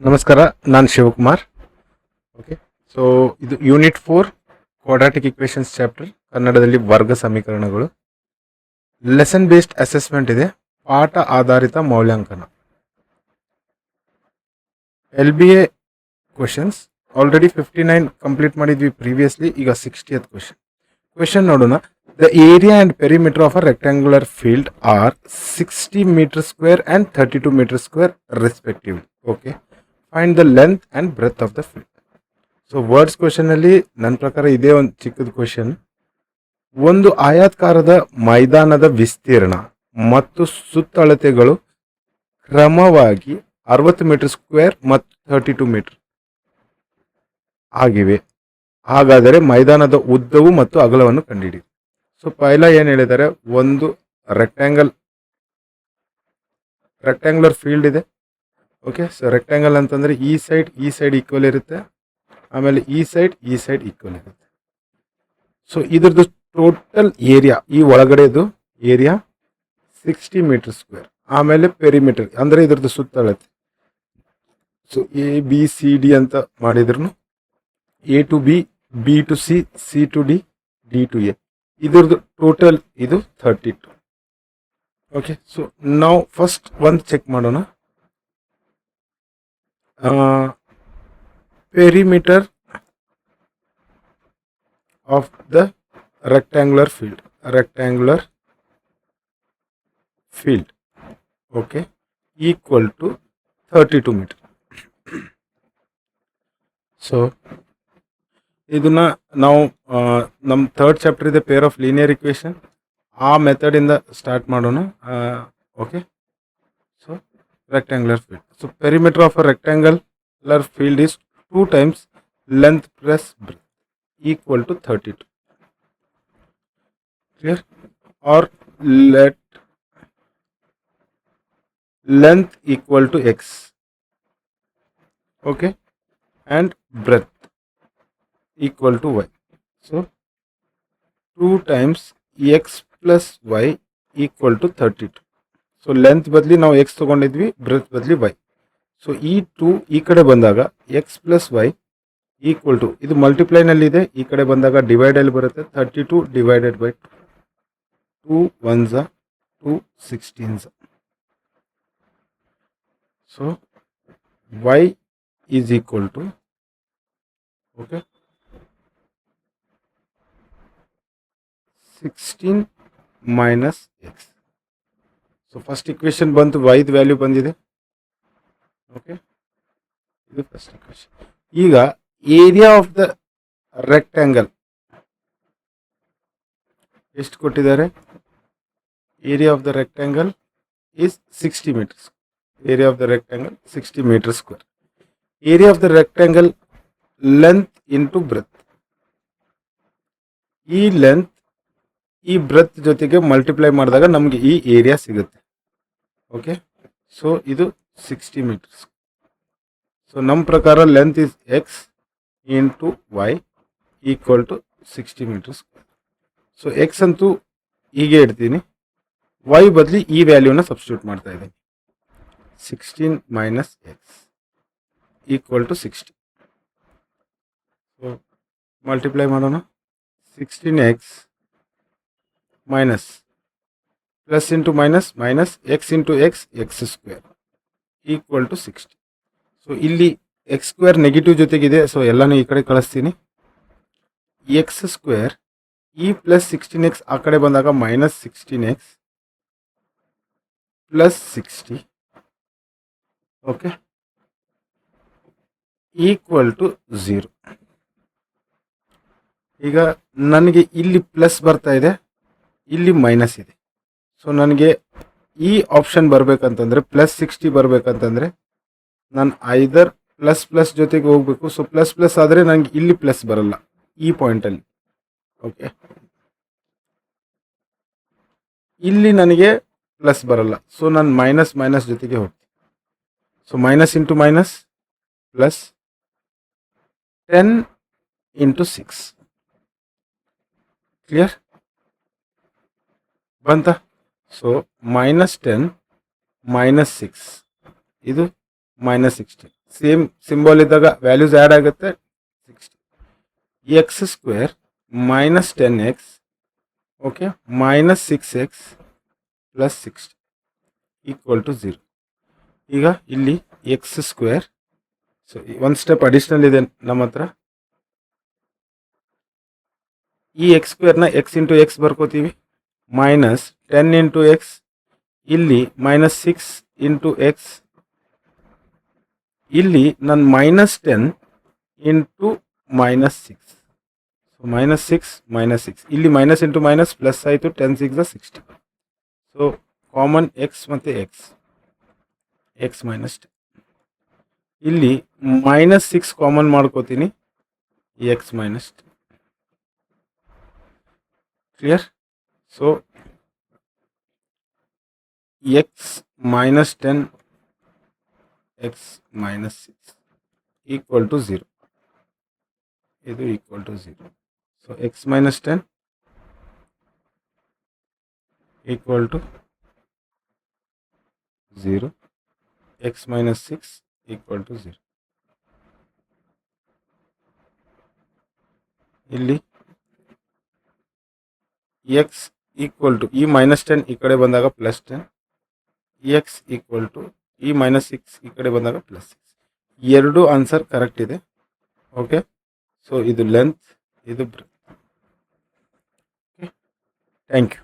ನಮಸ್ಕಾರ, ನಾನು Shivakumar. Okay, so ಇದು ಯೂನಿಟ್ 4 ಕ್ವಾಡ್ರಾಟಿಕ್ ಇಕ್ವೇಷನ್ಸ್ ಚಾಪ್ಟರ್, ಕನ್ನಡದಲ್ಲಿ ವರ್ಗ ಸಮೀಕರಣಗಳು. ಲೆಸನ್ ಬೇಸ್ಡ್ ಅಸೆಸ್ಮೆಂಟ್ ಇದೆ, ಪಾಠ ಆಧಾರಿತ ಮೌಲ್ಯಾಂಕನ. LBA ಕ್ವೆಶನ್ಸ್ ಆಲ್ರೆಡಿ 59 ಕಂಪ್ಲೀಟ್ ಮಾಡಿದ್ವಿ ಪ್ರೀವಿಯಸ್ಲಿ. ಈಗ 60th ಕ್ವೆಶನ್ ನೋಡೋಣ. The area and perimeter of a rectangular field are 60 metre square and 32 metre square respectively. Okay, find the length and breadth of the field. So words ಕ್ವೆಶನಲ್ಲಿ ನನ್ನ ಪ್ರಕಾರ ಇದೇ ಒಂದು ಚಿಕ್ಕದ question. ಒಂದು ಆಯಾತ್ಕಾರದ ಮೈದಾನದ ವಿಸ್ತೀರ್ಣ ಮತ್ತು ಸುತ್ತಳತೆಗಳು ಕ್ರಮವಾಗಿ 60 ಮೀಟರ್ ಸ್ಕ್ವೇರ್ ಮತ್ತು 32 ಮೀಟರ್ ಆಗಿವೆ. ಹಾಗಾದರೆ ಮೈದಾನದ ಉದ್ದವು ಮತ್ತು ಅಗಲವನ್ನು ಕಂಡುಹಿಡಿ. ಸೊ ಪೈಲ ಏನು ಹೇಳಿದ್ದಾರೆ, ಒಂದು ರೆಕ್ಟ್ಯಾಂಗ್ಯುಲರ್ ಫೀಲ್ಡ್ ಇದೆ. ಓಕೆ, ಸೊ ರೆಕ್ಟ್ಯಾಂಗಲ್ ಅಂತಂದರೆ ಈ ಸೈಡ್ ಈಕ್ವಲ್ ಇರುತ್ತೆ, ಆಮೇಲೆ ಈ ಸೈಡ್ ಈಕ್ವಲ್ ಇರುತ್ತೆ. ಸೊ ಇದ್ರದ್ದು ಟೋಟಲ್ ಏರಿಯಾ, ಈ ಒಳಗಡೆದು ಏರಿಯಾ 60 ಮೀಟರ್ ಸ್ಕ್ವೇರ್. ಆಮೇಲೆ ಪೆರಿಮೀಟರ್ ಅಂದರೆ ಇದ್ರದ್ದು ಸುತ್ತಳತೆ. ಸೊ ABCD ಅಂತ ಮಾಡಿದ್ರು, A to B, B to C, C to D, D to A. ಇದ್ರದ್ದು ಟೋಟಲ್ ಇದು 32. ಓಕೆ, ಸೊ ನಾವು ಫಸ್ಟ್ ಒಂದು ಚೆಕ್ ಮಾಡೋಣ. perimeter of the rectangular field okay, equal to 32 meter. So ಇದನ್ನ ನಾವು ನಮ್ಮ ಥರ್ಡ್ ಚಾಪ್ಟರ್ ಇದೆ, ಪೇರ್ ಆಫ್ ಲೀನಿಯರ್ ಇಕ್ವೇಷನ್. ಆ ಮೆಥಡಿಂದ ಸ್ಟಾರ್ಟ್ ಮಾಡೋಣ. Okay, so rectangular field. So perimeter of a rectangular field is 2 times length plus breadth equal to 32. Clear? Or let length equal to x, okay, and breadth equal to y. So 2 times x plus y equal to 32. So length ಬದಲಿ ನಾವು x ತೊಗೊಂಡಿದ್ವಿ, breadth ಬದಲಿ y. So ಈ 2 ಈ ಕಡೆ ಬಂದಾಗ x plus y equal to, ಇದು ಮಲ್ಟಿಪ್ಲೈನಲ್ಲಿದೆ, ಈ ಕಡೆ ಬಂದಾಗ ಡಿವೈಡಲ್ಲಿ ಬರುತ್ತೆ. 32 divided by 2 1s 2 16s. So y is equal to, okay, 16 minus x. So first equation ಬಂತು, ವೈದ್ ವ್ಯಾಲ್ಯೂ ಬಂದಿದೆ. ಓಕೆ, ಇದು ಫಸ್ಟ್ ಇಕ್ವೇಶನ್. ಈಗ ಏರಿಯಾ ಆಫ್ ದ ರೆಕ್ಟ್ಯಾಂಗಲ್ ಎಷ್ಟು ಕೊಟ್ಟಿದ್ದಾರೆ? Area of the rectangle is 60 meters. Area of the rectangle 60 metre square. Area of the rectangle length into breadth. ಈ length ಈ breadth ಜೊತೆಗೆ multiply ಮಾಡಿದಾಗ ನಮಗೆ ಈ ಏರಿಯಾ ಸಿಗುತ್ತೆ. ಓಕೆ, ಸೊ ಇದು 60 ಮೀಟರ್ಸ್. ಸೊ ನಮ್ಮ ಪ್ರಕಾರ length is x into y equal to 60 meters. So x ಅಂತೂ ಹೀಗೆ ಇಡ್ತೀನಿ, ವೈ ಬದಲಿ ಈ ವ್ಯಾಲ್ಯೂನ ಸಬ್ಸ್ಟಿಟ್ಯೂಟ್ ಮಾಡ್ತಾ ಇದ್ದೀನಿ. 16 minus x equal to 60. So multiply ಮಾಡೋಣ. 16x minus plus into minus minus x into x, x square equal to 60. So ಇಲ್ಲಿ x square negative ಜೊತೆಗಿದೆ, ಸೊ ಎಲ್ಲನೂ ಈ ಕಡೆ ಕಳಿಸ್ತೀನಿ. ಎಕ್ಸ್ ಸ್ಕ್ವೇರ್ ಈ ಪ್ಲಸ್ 16x ಆ ಕಡೆ ಬಂದಾಗ minus 16x plus 60, okay, equal to 0. ಈಗ ನನಗೆ ಇಲ್ಲಿ ಪ್ಲಸ್ ಬರ್ತಾ ಇದೆ, ಇಲ್ಲಿ ಮೈನಸ್ ಇದೆ. ಸೊ ನನಗೆ ಈ ಆಪ್ಷನ್ ಬರಬೇಕಂತಂದರೆ, ಪ್ಲಸ್ 60 ಬರಬೇಕಂತಂದರೆ ನಾನು ಐದರ್ ಪ್ಲಸ್ ಪ್ಲಸ್ ಜೊತೆಗೆ ಹೋಗಬೇಕು. ಸೊ ಪ್ಲಸ್ ಪ್ಲಸ್ ಆದರೆ ನನಗೆ ಇಲ್ಲಿ ಪ್ಲಸ್ ಬರಲ್ಲ ಈ ಪಾಯಿಂಟಲ್ಲಿ. ಓಕೆ, ಇಲ್ಲಿ ನನಗೆ ಪ್ಲಸ್ ಬರಲ್ಲ, ಸೊ ನಾನು ಮೈನಸ್ ಮೈನಸ್ ಜೊತೆಗೆ ಹೋಗ್ತೀನಿ. So minus into minus plus 10 into 6. Clear ಬಂತ? ಸೊ -10 -6 ಇದು -16. ಸೇಮ್ ಸಿಂಬಲ್ ಇದ್ದಾಗ ವ್ಯಾಲ್ಯೂಸ್ ಆ್ಯಡ್ ಆಗುತ್ತೆ. 60 x square minus 10x okay minus 6x plus 60 equal to 0. ಈಗ ಇಲ್ಲಿ ಎಕ್ಸ್ ಸ್ಕ್ವೇರ್, ಸೊ ಒಂದು ಸ್ಟೆಪ್ ಅಡಿಷ್ನಲ್ ಇದೆ ನಮ್ಮ ಹತ್ರ. ಈ ಎಕ್ಸ್ ಸ್ಕ್ವೇರ್ನ ಎಕ್ಸ್ ಇಂಟು ಎಕ್ಸ್ ಬರ್ಕೋತೀವಿ, ಮೈನಸ್ 10 ಇಂಟು ಎಕ್ಸ್, ಇಲ್ಲಿ ಮೈನಸ್ 6 ಇಂಟು ಎಕ್ಸ್, ಇಲ್ಲಿ ನಾನು -10 ಇಂಟು -6, ಸೊ -6 ಇಲ್ಲಿ ಮೈನಸ್ ಇಂಟು ಮೈನಸ್ ಪ್ಲಸ್ ಆಯಿತು, 10 6 60. ಸೊ ಕಾಮನ್ ಎಕ್ಸ್ ಮತ್ತು ಎಕ್ಸ್ ಮೈನಸ್ 10, ಇಲ್ಲಿ -6 ಕಾಮನ್ ಮಾಡ್ಕೋತೀನಿ, x minus 10. Clear? So x minus 10 x minus 6 equal to 0. ಇದು equal to 0. So x minus 10 equal to 0, x minus 6 equal to 0. ಇಲ್ಲಿ X equal to ಈ -10 ಈ ಕಡೆ ಬಂದಾಗ +10, ಎಕ್ಸ್ ಈಕ್ವಲ್ ಟು ಈ -6 ಈ ಕಡೆ ಬಂದಾಗ +6. ಎರಡು ಆನ್ಸರ್ ಕರೆಕ್ಟ್ ಇದೆ. ಓಕೆ, ಸೊ ಇದು ಲೆಂತ್, ಇದು ಬ್ರೆಡ್ತ್. Okay, thank you.